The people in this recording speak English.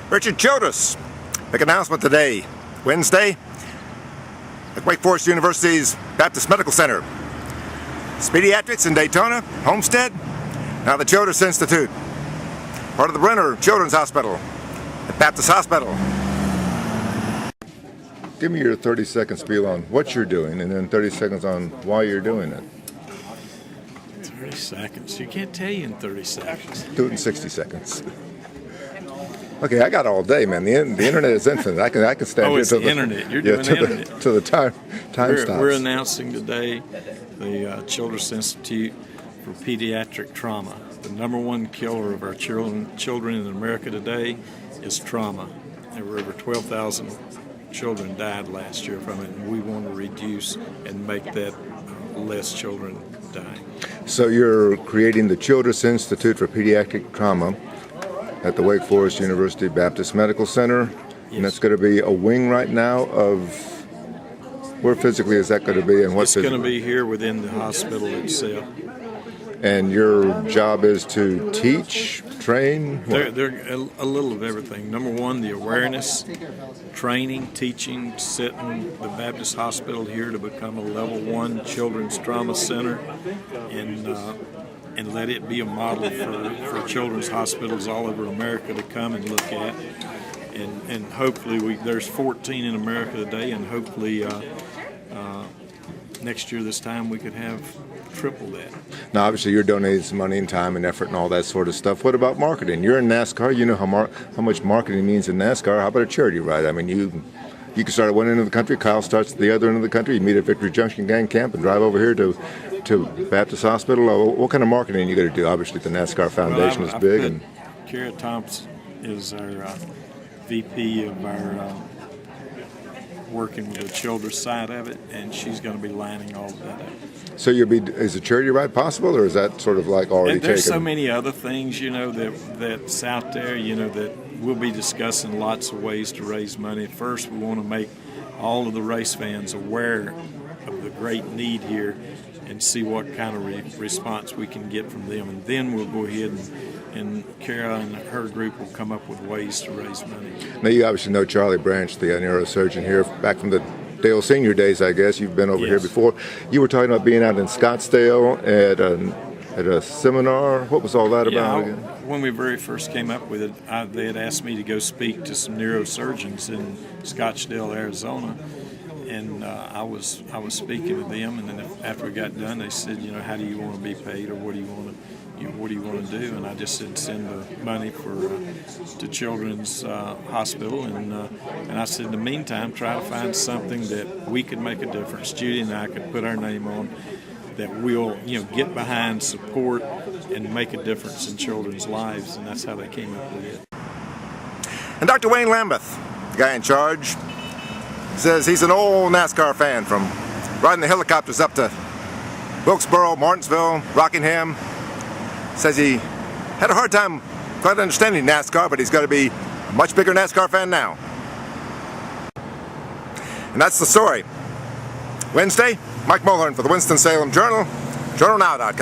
Richard Childress, big announcement today, Wednesday, at Wake Forest University's Baptist Medical Center. It's pediatrics in Daytona, Homestead, now the Childress Institute, part of the Brenner Children's Hospital at Baptist Hospital. Give me your 30-second spiel on what you're doing, and then 30 seconds on why you're doing it. 30 seconds. You can't tell you in 30 seconds. Do it in 60 seconds. Okay, I got all day, man. The internet is infinite. I can stand here it's till the internet. You're doing the internet. To the time stops. We're announcing today the Childress Institute for Pediatric Trauma. The #1 killer of our children in America today is trauma. There were over 12,000 children died last year from it, and we want to reduce and make that less children die. So you're creating the Childress Institute for Pediatric Trauma at the Wake Forest University Baptist Medical Center, yes. And that's going to be a wing right now of, where physically is that going to be, and what? It's going to be here within the hospital itself. And your job is to teach, train? They're a little of everything. #1, the awareness, training, teaching, setting the Baptist Hospital here to become a level 1 children's trauma center, and let it be a model for children's hospitals all over America to come and look at. And hopefully there's 14 in America today, and hopefully next year this time we could have triple that. Now obviously you're donating some money and time and effort and all that sort of stuff. What about marketing? You're in NASCAR, you know how much marketing means in NASCAR. How about a charity ride? I mean, you can start at one end of the country, Kyle starts at the other end of the country, you meet at Victory Junction Gang Camp and drive over here to Baptist Hospital. What kind of marketing you got to do? Obviously the NASCAR Foundation is big. And Kara Thompson is our VP of our working with the Childress side of it, and she's going to be lining all of that up. So is a charity ride possible, or is that sort of like already taken? There's so many other things, that's out there, that we'll be discussing lots of ways to raise money. First, we want to make all of the race fans aware of the great need here and see what kind of response we can get from them. And then we'll go ahead and Kara and her group will come up with ways to raise money. Now, you obviously know Charlie Branch, the neurosurgeon here, back from the Dale Senior days, I guess. You've been over here before. You were talking about being out in Scottsdale at a seminar. What was all that about again? When we very first came up with it, they had asked me to go speak to some neurosurgeons in Scottsdale, Arizona, and I was speaking to them. And then after we got done, they said, how do you want to be paid, or what do you want to do? And I just said send the money to Children's Hospital, and I said in the meantime try to find something that we could make a difference. Judy and I could put our name on, that we'll get behind, support, and make a difference in children's lives, and that's how they came up with it. And Dr. Wayne Lambeth, the guy in charge, says he's an old NASCAR fan, from riding the helicopters up to Wilkesboro, Martinsville, Rockingham. Says he had a hard time quite understanding NASCAR, but he's got to be a much bigger NASCAR fan now. And that's the story. Wednesday, Mike Mulhern for the Winston-Salem Journal, journalnow.com.